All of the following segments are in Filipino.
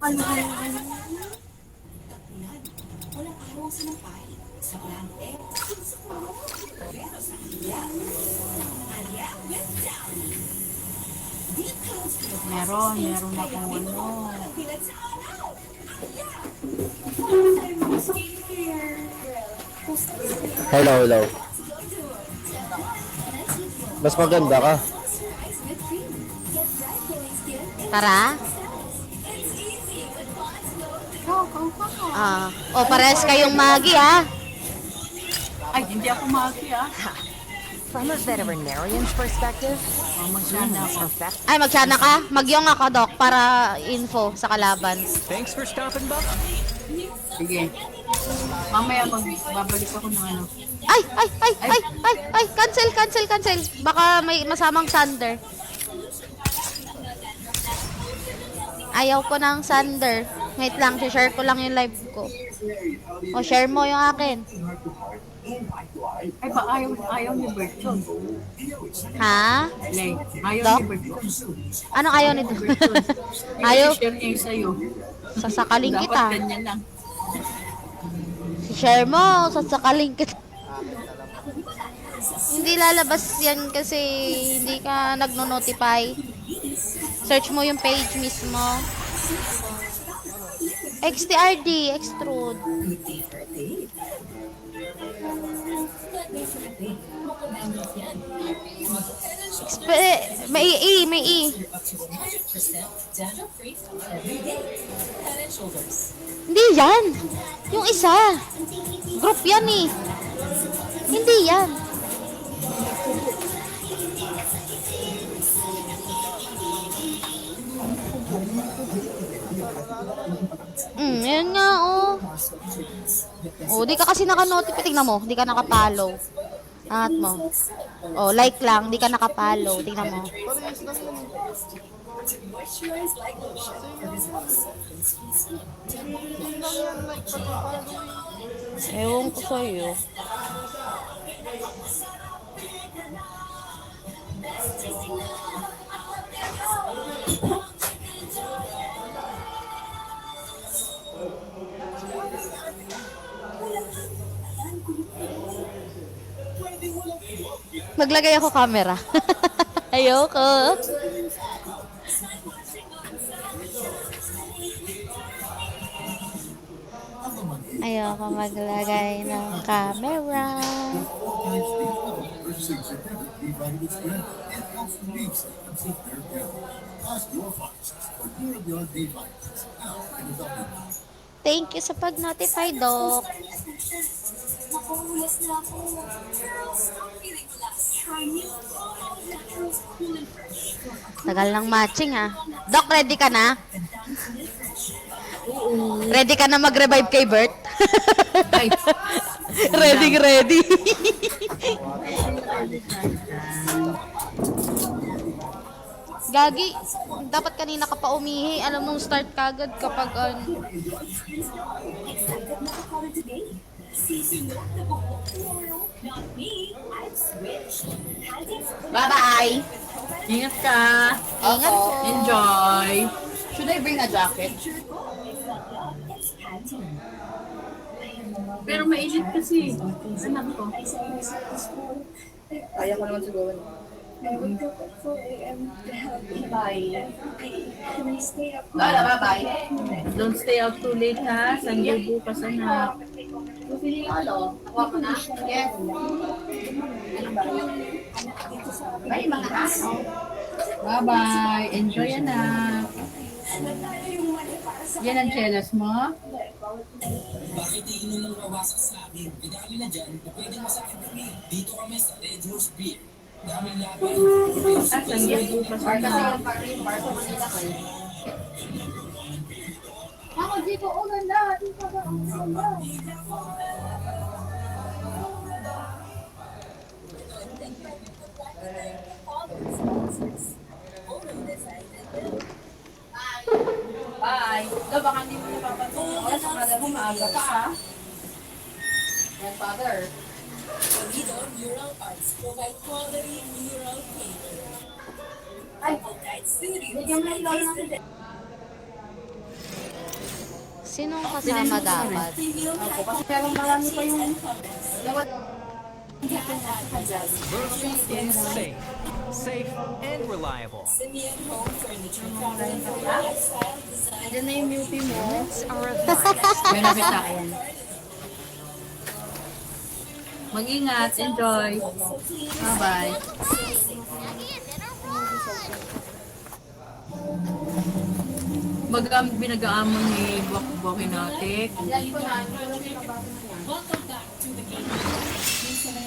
Meron akong ano. Hello. Mas maganda ka. Tara. Pares kayong magi, ha? Ay, hindi ako maki, ah. From a veterinarian's perspective, Masyana ako. perfect. Ay, magsana ka? Magyong ako, Doc, para info sa kalaban. Thanks for stopping by. Sige. Mamaya babalik ako ng ano. Ay, cancel. Baka may masamang Sander. Ayaw ko ng Sander. Wait lang, share ko lang yung live ko. O, share mo yung akin. Ay, ba ayaw ni Berton? Ha? Lay, ayaw Doc? ni Berton. Anong ayaw nito? Ayaw? I-share niya yung sa'yo. Sasakaling kita. Dapat ganyan lang. Share mo, sasakaling kita. Hindi lalabas yan kasi hindi ka nagno-notify. Search mo yung page mismo. XTRD, extrude. May E. Hindi yan. Yung isa. Group yan eh. Hindi yan. Yan nga, oh. Di ka kasi naka-notify. Tingnan mo, di ka naka-follow. Angat mo. Like lang, di ka naka-follow. Tingnan mo. Ewan ko sa'yo. Maglagay ako camera. Ayoko. Ayoko maglagay ng camera. Thank you sa pag-notify, Doc. Tagal ng matching, ah. Doc, ready ka na? Ready ka na mag-revive kay Bert? Ready. Gagi, dapat kanina ka pa umihi. Alam mong start kagad kapag Bye-bye! Ingat ka. Ingat po. Enjoy. Should I bring a jacket? Pero mainit kasi. Anak ko. Kaya ko naman siguro. Bye. Bye. Don't stay out too late, ha? Sunday bukas, anak. Hawa ko na. Yes. Bye, mga aso. Bye-bye. Enjoy, anak. Yan ang chelas mo? Bakit di inulang nawasak sa akin? Idami na dyan, pwede masakit kami. Dito kami sa Red Horse Beer. Daming laban. Sunday bukas, anak. Ako dito, ganda. Dito ba? Bye. Baka hindi mo napapansin. Oras ang aga mo, maaga pa, ha? Yan, Father. Toledo Mural Arts provide quality mural painting. Ay, Guide studios. bigyan mo yung lolo natin. Sinong kasama dapat? Opo, kasi kaya marami pa yung nawat. Murphy is safe. Safe and reliable. Diyan na yung beauty mo. Our advice. May nabit sa akin. Mag-ingat. Enjoy. Bye-bye. Binag-aamon ni Bok-Boki natin.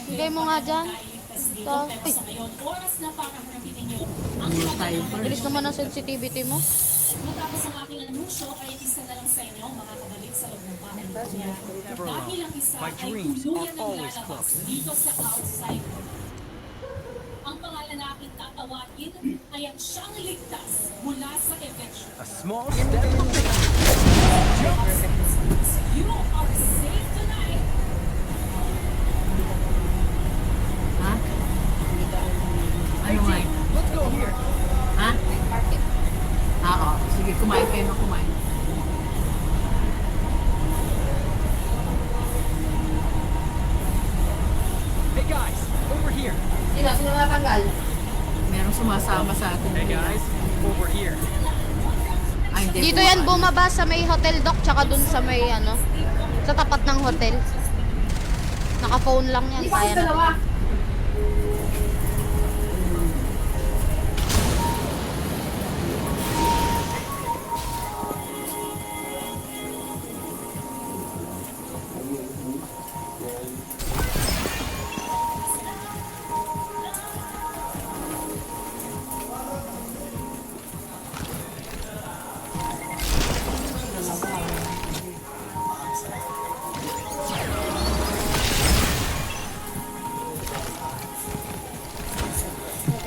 Bigay mo nga dyan. Ito. Uy, Ano tayo pa? bilis naman ang sensitivity mo. Never alone. My dreams are always close. Ang pangalan na aking tatawagin ay ang siyang ligtas mula sa eviction. A small step for faith. You are safe tonight. Ha? Ano nga? Let's go here. Ha? Oo. Sige, kumain kayo na kumain. Hey guys, over here. Sino natanggal? Merong sumasama sa atin. Hey guys, over here. Ay, hindi. Dito yan bumaba sa may hotel dock tsaka dun sa may ano, sa tapat ng hotel. Naka-phone lang yan, Di ba kaya yung na. dalawa?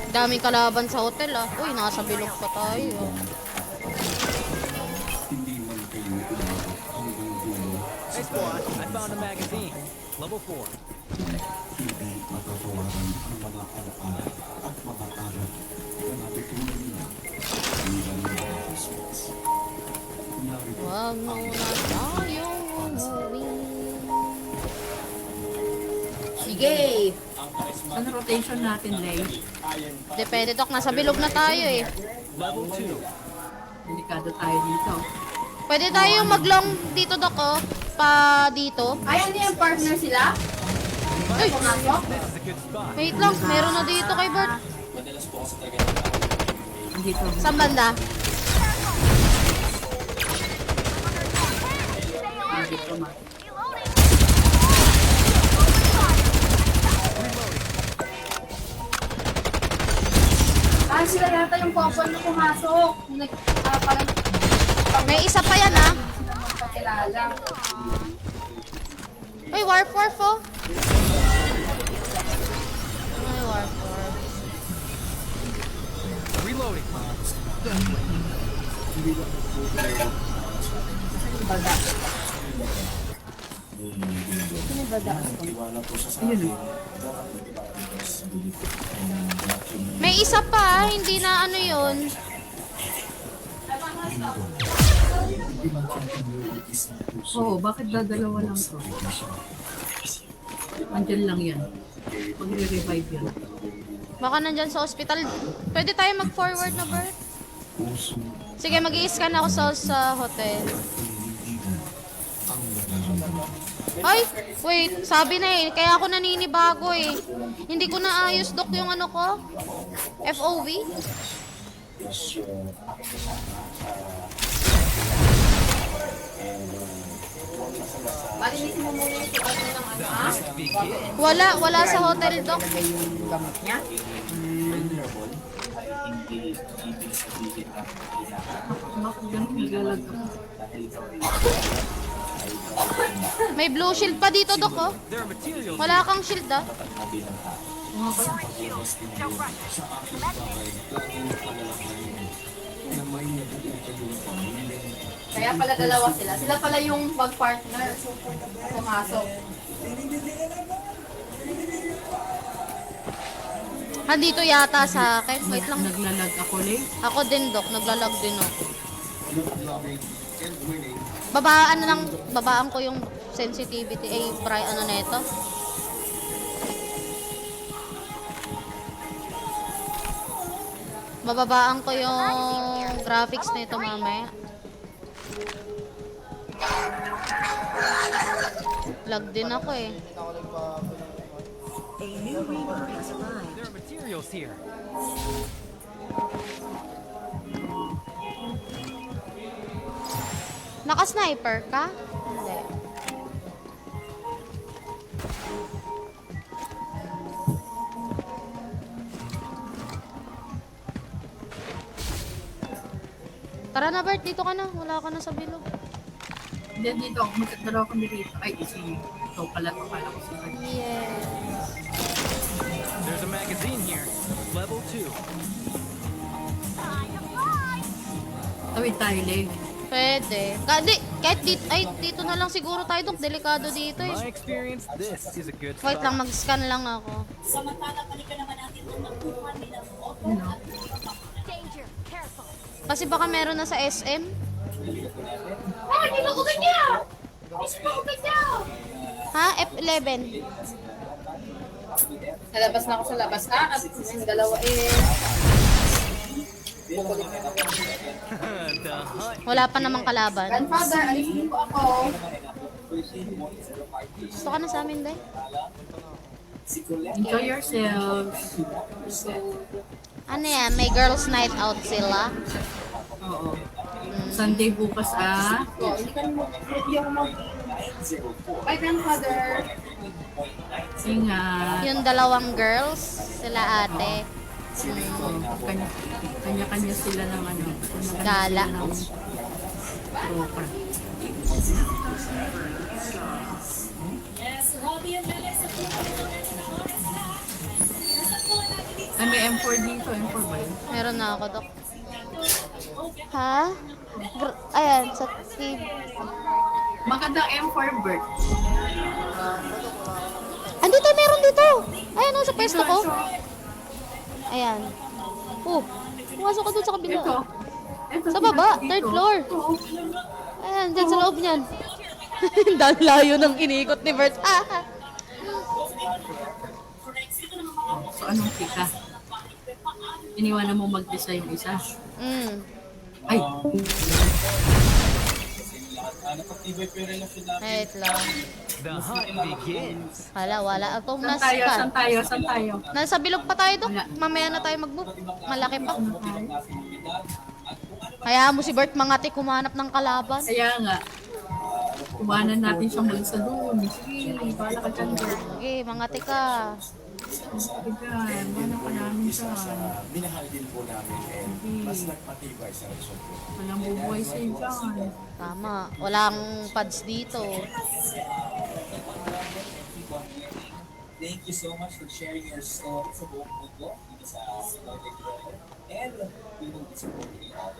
Daming kalaban sa hotel ah. Uy, nasa bilog pa tayo. Hey squad, I found a magazine. Level 4. Wag muna tayong umuwi. Sige! Ano rotation natin, Lay? Depende, Dok. Nasa bilog na tayo eh. Level 2. Delikado tayo dito. Pwede tayo mag-long dito, Dok, oh. Pa dito. Ay, ano yung partner sila? Uy, Pumasok? This is a good spot. wait lang. Meron na dito kay Bert. Dito. Saan banda? Dito, ma. Ah, sila yata yung couple na pumasok. Parang May isa pa yan, ah. kakilala. Uy, warp oh. Ay, warp. Reloading. May isa pa, hindi na ano yun. Oo, bakit dadalawa lang to? Andyan lang yan. Magre-revive yan. Baka nandyan sa ospital. Pwede tayo mag-forward na, Bert? Sige, mag-i-scan ako sa hotel. Ay, wait. Sabi na eh. Kaya ako naninibago eh. Hindi ko na ayos, Dok, yung ano ko. FOV. Malinisin mo muna yung sukat mo ng ano, ha? Wala sa hotel, Dok. Yung gamot niya? Bakit ganun nilalag ako? May blue shield pa dito, Dok, oh. There are materials. Wala kang shield, ah. Kaya pala dalawa sila. Sila pala yung mag-partner. Pumasok. Dito yata sa akin. Wait lang. Naglalag ako, Lay. Ako din, Dok. Naglalag din ako. Babaan ko yung sensitivity, ano neto. Bababaan ko yung graphics nito mamaya. Lag din ako eh. There are materials here. Naka-sniper ka? Hindi. Tara na Bert, dito ka na. Wala ka na sa bilog. Then dito ako, magdadalaw kami dito. Ay, ito pala ito. Kala ko si Bert. Yes. There's a magazine here. Level 2. Tawid tayo, Leg. Pwede. Kahit dito na lang siguro tayo, Dok. Delikado dito My eh. experience, this is a good Wait lang, start. mag-scan lang ako. Samantala, balikan naman natin ang nakuha nila. Danger, careful. Kasi baka meron na sa SM. Ah, hindi ko niya! Spoken down! Ha? F11. Nalabas na ako sa labas. At yung dalawa The hunt. Wala pa namang kalaban. Grandfather, alisin po ako. Gusto ka na sa amin, Day? Enjoy yourselves. Ano yan? May girls night out sila. Oo. Sunday bukas Oh, hindi ako Bye, grandfather. Ingat. Yung dalawang girls, sila ate. Kanya-kanya sila ng ano. Gala. Tropa. Yes, Robbie and Mele sa Ay, may M4 dito. M4 ba yun? Meron na ako, Dok. Ha? Ayan, sa TV. Magandang M4, Bert. Andito, meron dito. Ayan o, sa pwesto ko. Ayan. Pumasok ka dun sa kabila. Ito. Sa baba, third floor. Ayan, dyan sa loob niyan. Dahil layo ng iniikot ni Bert. So, anong tika? Iniwanan mo mag-design isa. Ay! Wait lang. The hunt begins. Wala akong Saan tayo? nascan. Saan tayo? Saan tayo? Nasa bilog pa tayo, Dok. Wala. Mamaya na tayo mag-move. Malaki pa. Kaya mo si Bert mangati kumanap ng kalaban. Kaya nga. Kumanan natin siyang mag-isa doon. Sige, bahala ka dyan, Bert. Okay, mangati ka. Sige dyan. Bahala ka namin dyan. Minahal din po namin and mas nagpatibay sa resort po. Walang bubuhay sa'yo dyan. Tama. Walang pads dito. Thank you so much for sharing your story sa buong mundo dito sa Nordic World. And we will be supporting you all.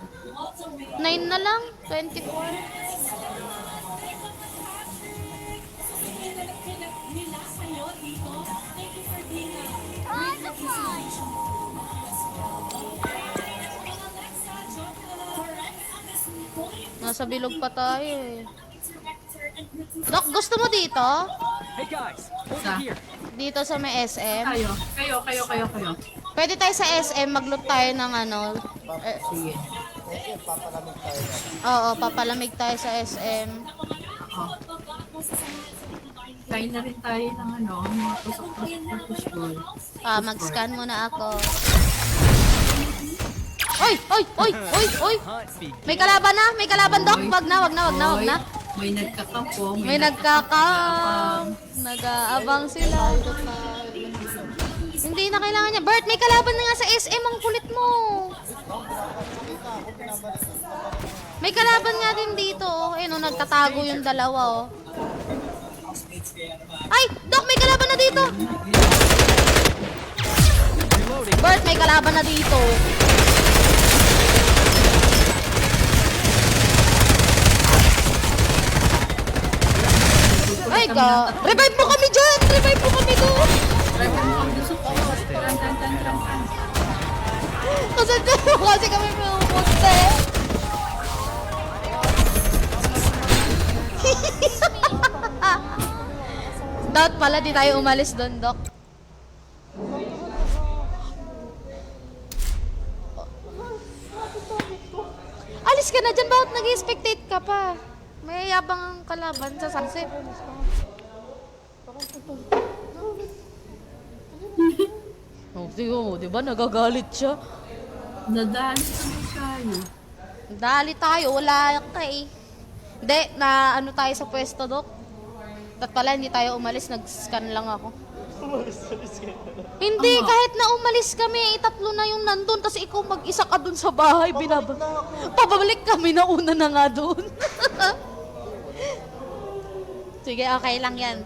9 na lang. 24. nila kayo dito. Thank you for being Nasa bilog pa tayo eh. Dok, gusto mo dito? Hey guys, over Sa? here. Dito sa may SM? Kayo. Pwede tayo sa SM, mag-loot tayo ng ano. Sige. Oo, papalamig tayo sa SM. Kain na rin tayo ng ano, mga tusok-tusok na fishbowl. Mag-scan muna ako. Oy! Hunt begins. May kalaban na! May kalaban, Dok! Wag na! Hoy, may nagkakampo. May nagkakam. Nag-aabang sila. Hindi na kailangan niya. Bert, may kalaban na nga sa SM. Ang kulit mo. May kalaban nga din dito. Oh. Ayun, oh, nagtatago yung dalawa. Oh. Ay! Dok, may kalaban na dito. Reloading. Bert, may kalaban na dito. Ay, ka. Revive mo kami dyan! Revive mo kami doon! Kasi kami may umunte. Dapat pala di tayo umalis doon, Dok. Alis ka na dyan, bakit nag-spectate ka pa? May yabang ang kalaban sa sunset. Oh, di ba nagagalit siya? Nadaan tayo. Dali tayo, wala ka eh. Hindi, na ano tayo sa pwesto, Dok. At pala, hindi tayo umalis, nag-scan lang ako. Hindi, kahit na umalis kami, tatlo na yung nandun, tapos ikaw mag-isa ka dun sa bahay, Pabalik kami, nauna na nga dun. Sige, okay lang yan.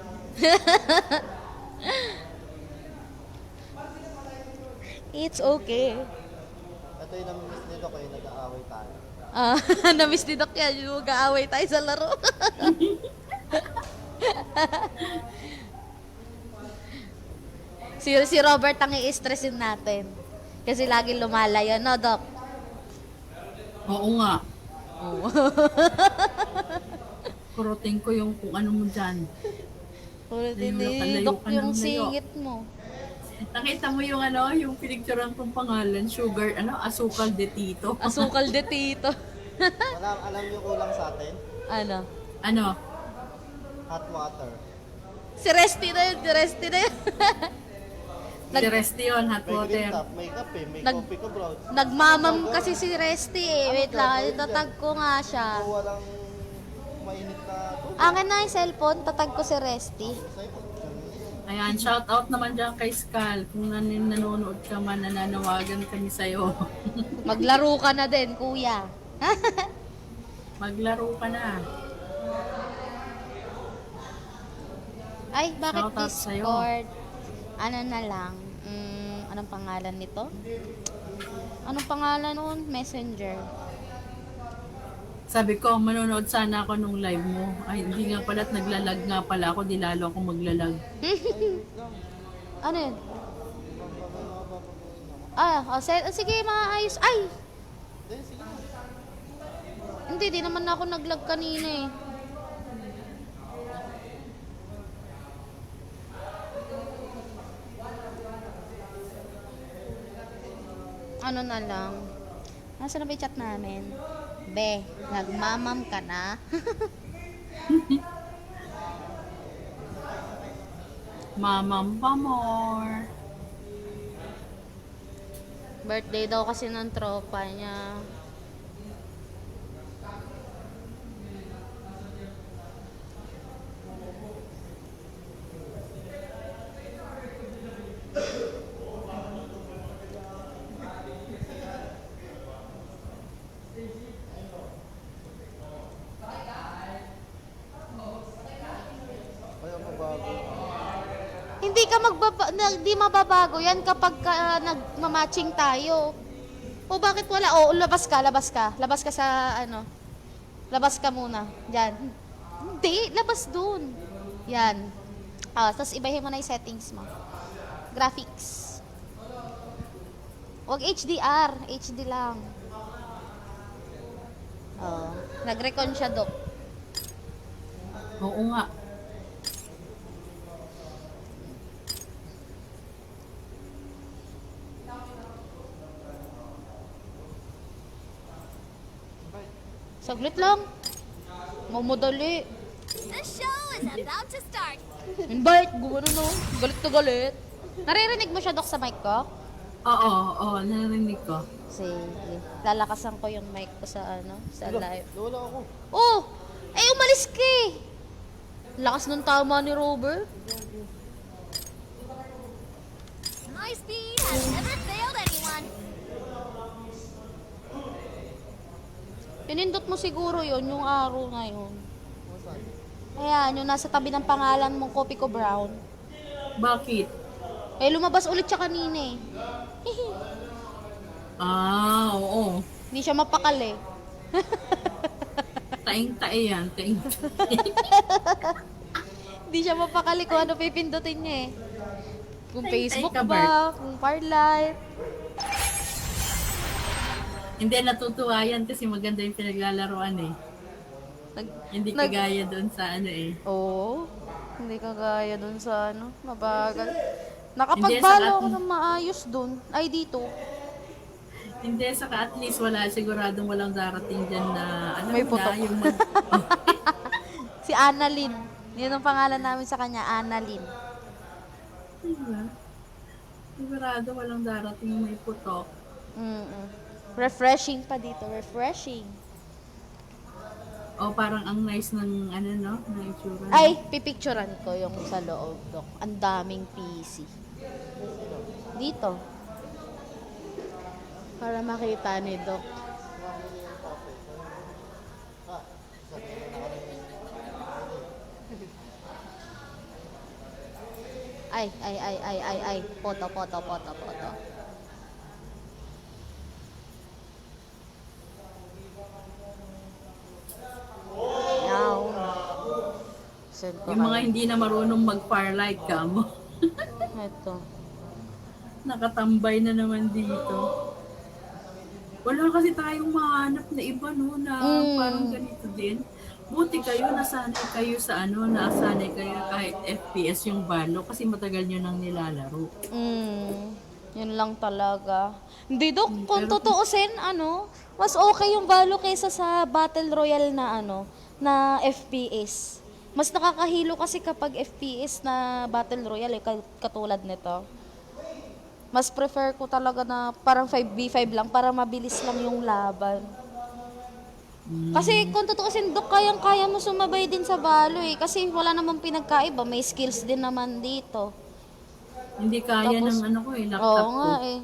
It's okay. Ito yung namimiss nito ko yung nag-aaway tayo. Ah, na-miss ni Doc yan, yung mag-aaway tayo sa laro. si Robert ang i-stressin natin. Kasi lagi lumalayo, no, Doc? Oo nga. Kurutin ko yung kung ano mo dyan. Ulit Layo hindi, ka, layo Doc, ka ng yung layo. singit mo. Nakita mo yung ano, yung pinicturean kong pangalan, sugar, asukal de tito. Asukal de tito. Alam niyo kulang sa atin? Ano? Ano? Hot water. Si Resty na yun, si Resty na yun. Si Resty yun, hot May green water. top, may kape, may Nag- coffee ko bro. Nagmamam kasi si Resty eh. Wait lang, itatag ko nga siya. Kung walang mainit na tubig. Akin na yung cellphone, tatag ko si Resty. Ayan, shout out naman dyan kay Skal. Kung nanonood ka man, nananawagan kami sa'yo. Maglaro ka na din, kuya. Maglaro ka na. Ay, bakit Shout out sa'yo. Discord? Ano na lang? Anong pangalan nito? Anong pangalan nun? Messenger. Sabi ko, manonood sana ako nung live mo. Ay, hindi nga pala at naglalag nga pala ako. Di lalo ako maglalag. Ano yun? Sige, maayos. Ay! Hindi, di naman ako naglag kanina eh. Ano na lang? Nasaan na ba yung chat namin? Be, nagmamam ka na? Mamam pa more. Birthday daw kasi ng tropa niya. Kaya mabago. Hindi ka di mababago yan kapag nagmamatching tayo. O bakit wala? O labas ka. Labas ka sa ano. Labas ka muna. Diyan. Hindi, labas dun. Yan. Tapos ibahin mo na yung settings mo. Graphics. Huwag HDR. HD lang. Nag-recon siya, Dok. Oo nga. Saglit lang. Mamadali. The show is about to start. Invite. Gumano no. Galit na galit. Naririnig mo siya, Dok, sa mic ko? Oo, narinig ko. Sige. Lalakasan ko yung mic ko sa sa live. Wala ako. Oh! Umalis ka eh! Lakas ng tama ni Robert. My speed has never failed anyone. Pinindot mo siguro yon yung araw na yun. Ayan, yung nasa tabi ng pangalan mong Coffee ko Brown. Bakit? Lumabas ulit siya kanina eh. Oo. Hindi siya mapakali. Taing-tae yan. Hindi siya mapakali kung ano pipindutin niya eh. Kung Tay-tay Facebook ka, ba, kung Parlife. Hindi, natutuwa yan kasi maganda yung pinaglalaroan eh. Hindi kagaya doon sa ano eh. Oo. Hindi kagaya dun sa ano, mabagal. Hindi, Nakapagbalo sa ako ng maayos dun. Ay, dito. Hindi, saka at least wala, siguradong walang darating dyan na, alam May mo na, putok. yung Si Annalyn. Yun ang pangalan namin sa kanya, Annalyn. diba? Sigurado walang darating yung may putok. Mm-mm. Refreshing pa dito, refreshing. O parang ang nice ng, ano no, ng itsura. Ay, pipicturan ko yung sa loob, Dok. Ang daming PC. Dito. Para makita ni Doc. Ay. Poto. Yaw. Send ko Yung mga kayo. hindi na marunong mag-firelight ka mo. Ito. Nakatambay na naman dito. Wala kasi tayong mahanap na iba no, na parang ganito din. Buti kayo, nasanay kayo sa ano, nasanay kayo kahit FPS yung balo kasi matagal nyo nang nilalaro. Yun lang talaga. Hindi, Dok, kung tutuusin, ano, mas okay yung Valo kaysa sa Battle Royale na ano, na FPS. Mas nakakahilo kasi kapag FPS na Battle Royale, katulad nito. Mas prefer ko talaga na parang 5v5 lang para mabilis lang yung laban. Kasi kung tutuusin, Dok, kayang-kaya mo sumabay din sa Valo eh. Kasi wala namang pinagkaiba, may skills din naman dito. Hindi kaya Tapos, ng ano ko eh, laptop Oo ko. nga eh.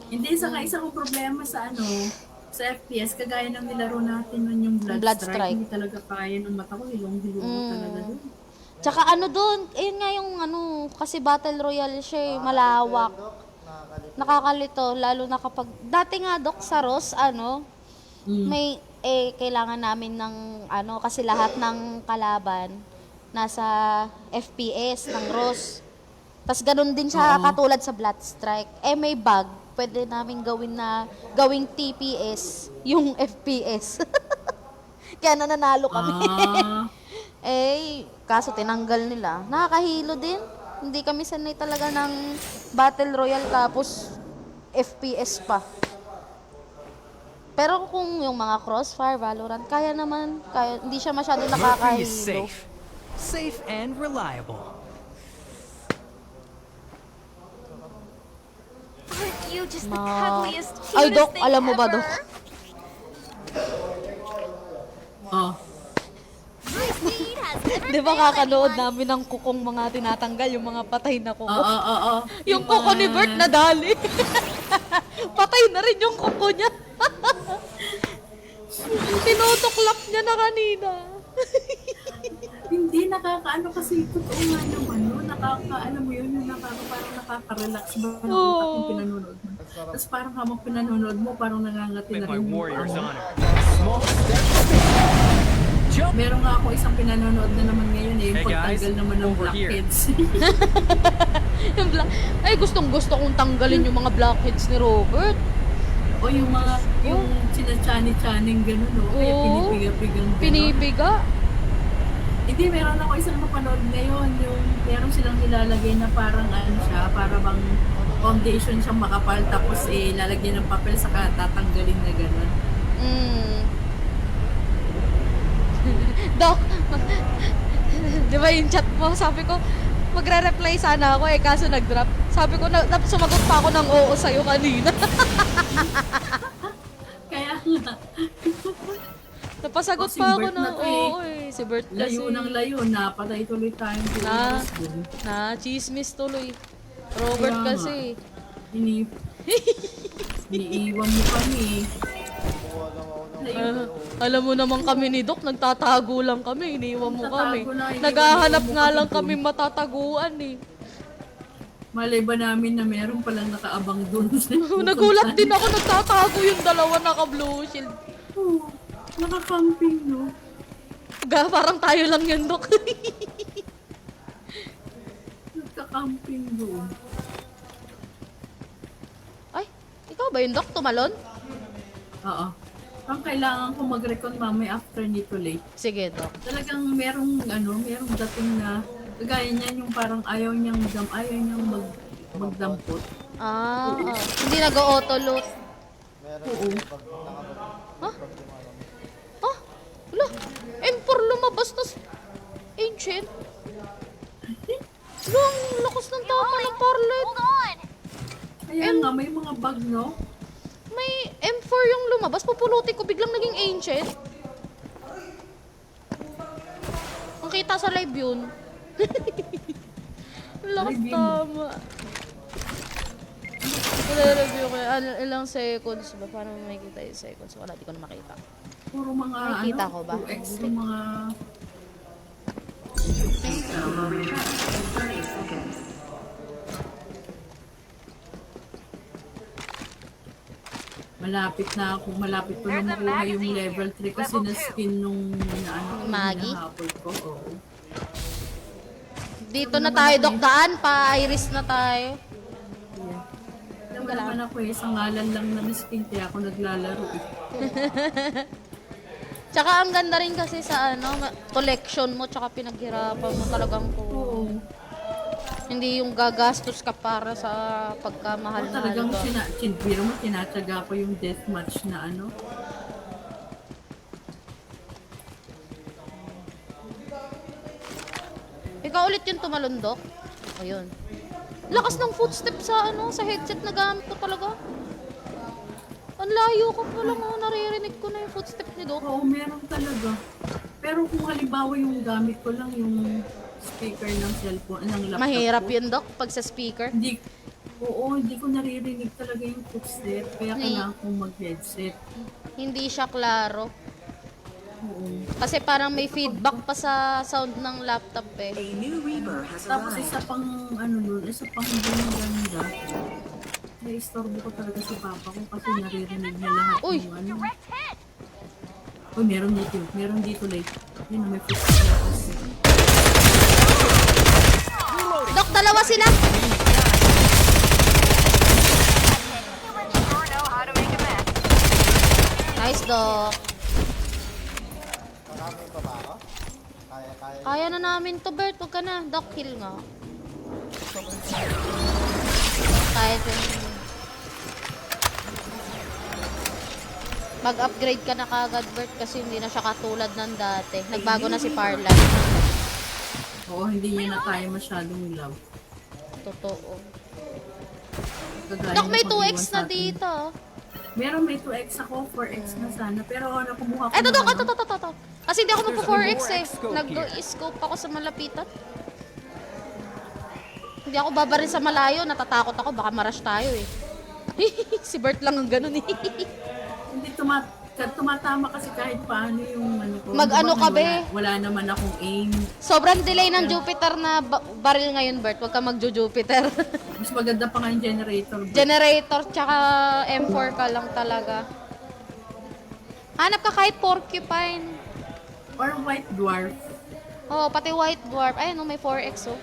Hindi, saka isa kong problema sa ano, sa FPS, kagaya ng nilaro natin nun yung Blood Strike, Strike. hindi talaga kaya ng mata ko, hilong-hilo ko talaga dun. Tsaka ano doon, ayun nga yung ano, kasi Battle Royale siya eh, malawak. Nakakalito, lalo na kapag, dati nga Dok, sa ROS, ano, may, kailangan namin ng, ano, kasi lahat ng kalaban, nasa FPS ng ROS. Tapos ganun din siya katulad sa Blood Strike. May bug, pwede namin gawing TPS, yung FPS. Kaya nananalo kami. Kaso tinanggal nila. Nakakahilo din. Hindi kami sanay talaga ng Battle Royale tapos FPS pa. Pero kung yung mga Crossfire, Valorant, kaya naman. Hindi siya masyado Murphy is nakakahilo. safe. Safe and reliable. Aren't you just the Ma- cuddliest, Ay, cutest Dok, thing alam mo ba, ever? Dok? Oh, Speed has never Di ba failed kakanood anyone. namin ng kukong mga tinatanggal, yung mga patay na kuko? oo. Yung kuko ni Bert nadali. Patay na rin yung kuko niya. Tinutuklap niya na kanina. Hindi, nakakaano kasi, totoo nga naman, no? Nakakaano mo yun, yung parang nakaka-relax ba kung pinanonood mo. Tapos parang habang pinanonood mo, parang nangangati na With my rin yung warrior's ano. honor. Small step. Jump. Meron nga ako isang pinanonood na naman ngayon eh, yung Hey, guys, pagtanggal naman ng over here. blackheads. Yung ay, gustong-gusto kong tanggalin yung mga blackheads ni Robert. O yung mga, yung sinachani-chaning gano'n, no? Kaya Oo. pinipiga-pigang gano'n. Pinipiga. Hindi, meron ako isang napanood ngayon, yung meron silang nilalagay na parang ano siya, para bang foundation siyang makapal, tapos lalagyan ng papel, saka tatanggalin na gano'n. Dok, di ba yung chat mo, sabi ko, magre-reply sana ako kaso nag-drop. Sabi ko, sumagot pa ako ng oo sa'yo kanina. Kaya nga, Napasagot Si pa ako Bert ng na to eh. oo Si Bert kasi. layo ng layo, napatay tuloy tayong Na, viewers dun. chismis tuloy. Robert Kaya nga. kasi. Iniiwan mo kami. Alam mo naman kami ni Doc, nagtatago lang kami, iniwan mo kami. Nagtatago na, iniwan Naghahanap mo nga kami lang dun. kami matataguan eh. Malay ba namin na meron palang nakaabang dun. Nagulat din ako, nagtatago yung dalawa naka-blue shield. Oh, naka-camping, no? Parang tayo lang yun, Doc. Nagka-camping doon. Ay, ikaw ba yun, Doc? Tumalon? Oo. Ang kailangan ko mag-recon mamaya after nito late. Sige, Doc. Talagang merong dating na kagaya niyan yung parang ayaw niyang magdampot. Ah, hindi nag-auto loot. Meron Oo. pag nakabag. Huh? Ah, wala. M4 lumabas, tas ancient. Wala, ang lakas ng tama ng parlet. Kaya nga, may mga bug, no? May M4 yung lumabas, pupulutin ko, biglang naging ancient. Ang kita sa live yun. Ang lakas Live yun. tama. Nare-review ko ilang seconds ba? Paano makikita yung seconds? Wala, di ko na makita. Puro mga, Nakikita ko ba? 2x yung mga... Malapit ko na makuha yung level 3 kasi na-skin nung Maggie? nahabol ko. Oo. Dito na tayo, Doc Daan. Pa-iris na tayo. Alam mo naman ako sa ngalan lang na na-skin kaya ako naglalaro eh. Tsaka ang ganda rin kasi sa collection mo, tsaka pinaghirapan mo talagang po. Oo. Hindi yung gagastos ka para sa pagkamahal na Talagang ba. tinatsaga ko yung deathmatch na Ikaw ulit yung tumalundok? Ayun. Lakas ng footstep sa sa headset na gamit ko talaga. Ang layo ko pa lang naririnig ko na yung footstep ni Doc. Oo, meron talaga. Pero kung halimbawa yung gamit ko lang yung speaker ng cellphone, ng laptop Mahirap ko, yun, Doc, pag sa speaker. hindi ko naririnig talaga yung footstep. Kaya kailangan kong mag-headset. Hindi siya klaro. Oo. Kasi parang may feedback pa sa sound ng laptop eh. Tapos isa pang isa pang hindi maganda. Na-istorbo ko talaga si Papa ko kasi naririnig niya lahat Uy! ng Uy, meron dito late. Yun, may footstep. Doc, dalawa sila! Nice, Doc. Marami pa ba ako? Kaya. Kaya na namin to, Bert. Huwag ka na. Doc, kill nga. Kahit yung... Mag-upgrade ka na kagad, Bert, kasi hindi na siya katulad ng dati. Nagbago na si Parlan. Oo, hindi niya na kaya masyadong love. Totoo. Kagaya Doc, may ng 2x pag-iwan na sa atin. dito. Meron may 2x ako, 4x na sana. Pero kumuha ko Eto, Doc, naman, ito. Kasi hindi ako magpo-4x eh. scope Nag-scope ako sa malapitan. Hindi ako babaril sa malayo. Natatakot ako. Baka marash tayo eh. Si Bert lang ang ganun eh. Hindi tumatama kasi kahit paano yung ko. Mag-ano ka, be? Wala naman akong aim. Sobrang delay ng Jupiter na baril ngayon, Bert. Huwag ka mag-Jupiter. Mas maganda pa nga yung generator. Generator tsaka M4 ka lang talaga. Hanap ka kahit porcupine. Or white dwarf. Oh, pati white dwarf. Ayun, may 4x oh.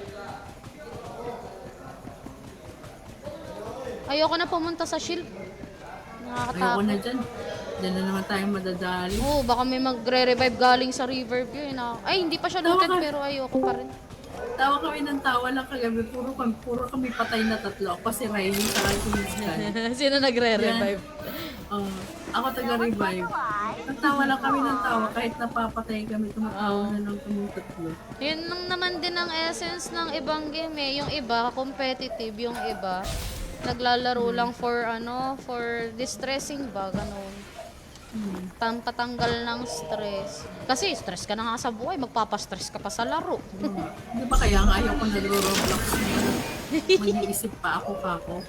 Ayoko na pumunta sa shield. Ayoko Nakakatakot. na dyan. Diyan na naman tayo madadali. Oo, baka may magre-revive galing sa Riverview. Ay, hindi pa siya looted Tawa ka. pero ayoko pa rin. Tawa kami ng tawa lang kagabi. Puro kami patay na tatlo. Ako si Riley sa Alpinistan. Sino nagre-revive? Ako taga-revive. Nagtawa lang kami ng tawa kahit napapatay kami. Tumatawa na lang kami tatlo. Yun lang naman din ang essence ng ibang game eh. Yung iba, competitive. Yung iba, naglalaro lang for distressing ba, ganun. Pampatanggal ng stress. Kasi stress ka na nga sa buhay, magpapastress ka pa sa laro. Di ba kaya nga ayaw ko nagro-roblox ngayon? Mag-iisip pa ako kako.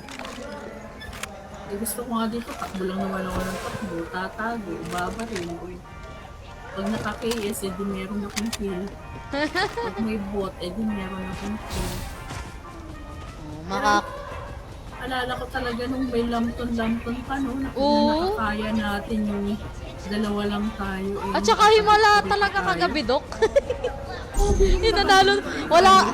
Eh, gusto ko nga dito, takbo lang naman ako ng takbo, tatago, babaril. Pag naka-KS, di meron akong kill. Pag may bot, di meron akong kill. Alala ko talaga nung may lamton-lamton pa, no? Oo. Nakakaya natin yung dalawa lang tayo. At saka himala talaga kagabi, Doc. Nanalo.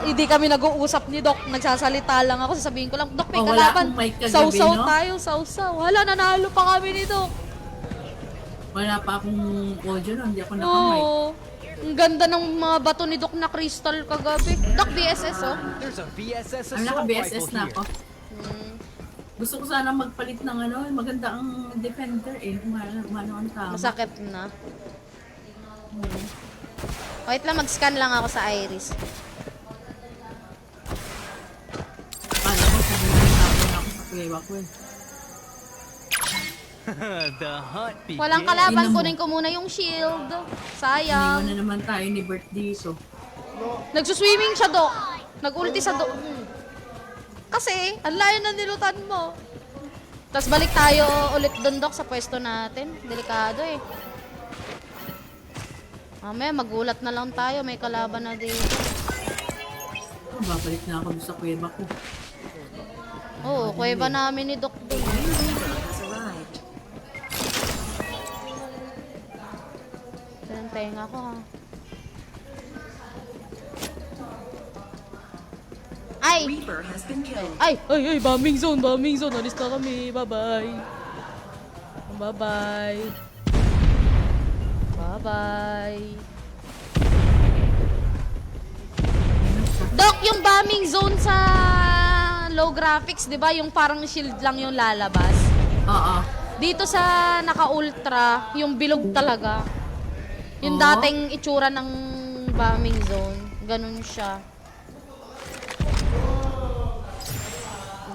Hindi kami nag-uusap ni Doc. Nagsasalita lang ako. Sasabihin ko lang, Doc, may Wala kalaban. akong mic kagabi, Sausaw no? tayo, sausaw. Hala, nanalo pa kami ni Doc. Wala pa akong audio nun, hindi ako nakamay. Oo. Ang ganda ng mga bato ni Doc na crystal kagabi. Doc, BSS, oh. There's a VSS Ang assault naka-BSS rifle na here. ako. Gusto ko sana magpalit ng maganda ang defender eh. Mano ang tama. Masakit na. Wait lang, mag-scan lang ako sa iris. Kala ko sabi na ako sa kuya ko eh. The hunt begins. Walang kalaban, Ina mo. kunin ko muna yung shield. Iniwan Sayang. na naman tayo ni Bert dito. Nagsuswimming siya, Doc. Nag-ulti sa Doc. Kasi, ang layo na nilutan mo. Tapos balik tayo ulit doon, Doc, sa pwesto natin. Delikado eh. Mamaya, magulat na lang tayo. May kalaban na dito. Babalik na ako doon sa kuweba ko. Oo, kuweba namin ni Doc doon. Ang tenga ko, ha. Ay! Ay, bombing zone. Alis na kami. Bye-bye. Bye-bye. Bye-bye. Doc, yung bombing zone sa low graphics, di ba? Yung parang shield lang yung lalabas. Oo. Dito sa naka-ultra, yung bilog talaga. Yung Oo. dating itsura ng bombing zone. Ganun siya.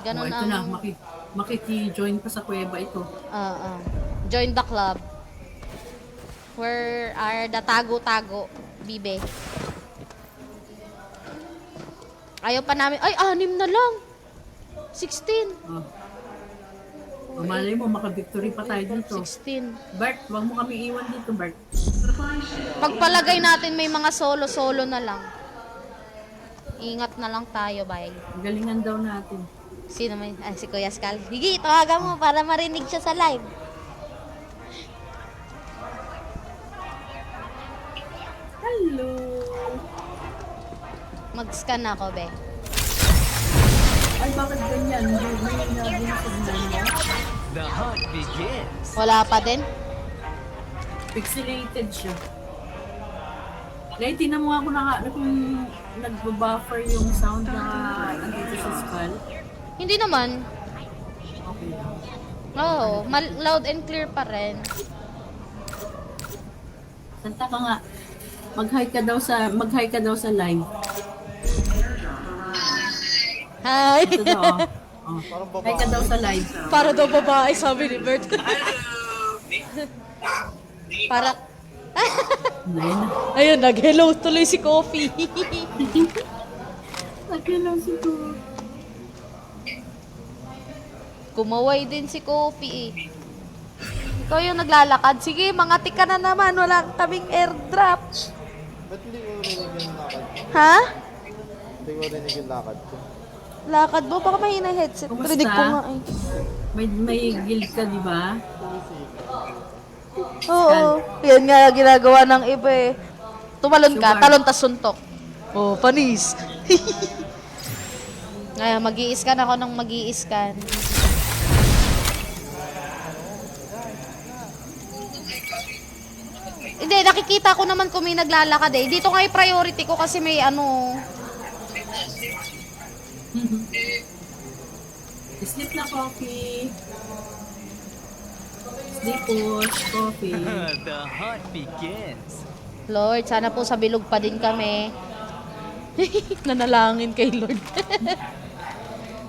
Ganun Ito na, makiki-join pa sa kuweba ito. Join the club. Where are the tago-tago, bibe? Ayaw pa namin. Ay, 6 na lang. 16. Malay mo, maka-victory pa tayo dito. 16. Bert, wag mo kami iwan dito, Bert. Pagpalagay natin may mga solo-solo na lang. Ingat na lang tayo, bye. Galingan daw natin. Sino may... Ay, si Kuya Skal. Higi, tawagan mo para marinig siya sa live. Hello! Mag-scan ako, be. Ay, bakit ganyan? May nabinasag na niya. The hunt begins. Wala pa din? Pixelated siya. Dahil tinan mo nga kung nagbo-buffer yung sound na andito sa skull. Hindi naman. Okay lang. Oo, loud and clear pa rin. Santa ka nga. Mag-hi ka daw sa live. Hi! Ito daw. Oh. Hi ka daw sa live. Para daw babae, sabi ni Bert. Para... Ayun, nag-hello tuloy si Coffee. Nag-hello siguro. Kumaway din si Coffee eh. Ikaw yung naglalakad. Sige, mangati ka na naman. Wala kaming airdrop. Ba't hindi ko rinig yung lakad? Ha? Hindi ko rinig yung lakad ko. Lakad mo? Baka mahina yung headset. Kumusta? Rinig ko nga eh. May guild ka, di ba? Oo. Yan nga ginagawa ng iba eh. Tumalon ka, Sugar. talon tas suntok. Oh, panis. Ngayon, mag-i-scan ako ng mag-i-scan. Hindi, nakikita ko naman kung may naglalakad eh. Dito nga yung priority ko kasi may ano... Sleep na coffee. Sleep coffee. The hunt begins. Lord, sana po sa bilog pa din kami. Nanalangin kay Lord.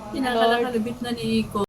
Pinakalakalabit na ni Iko.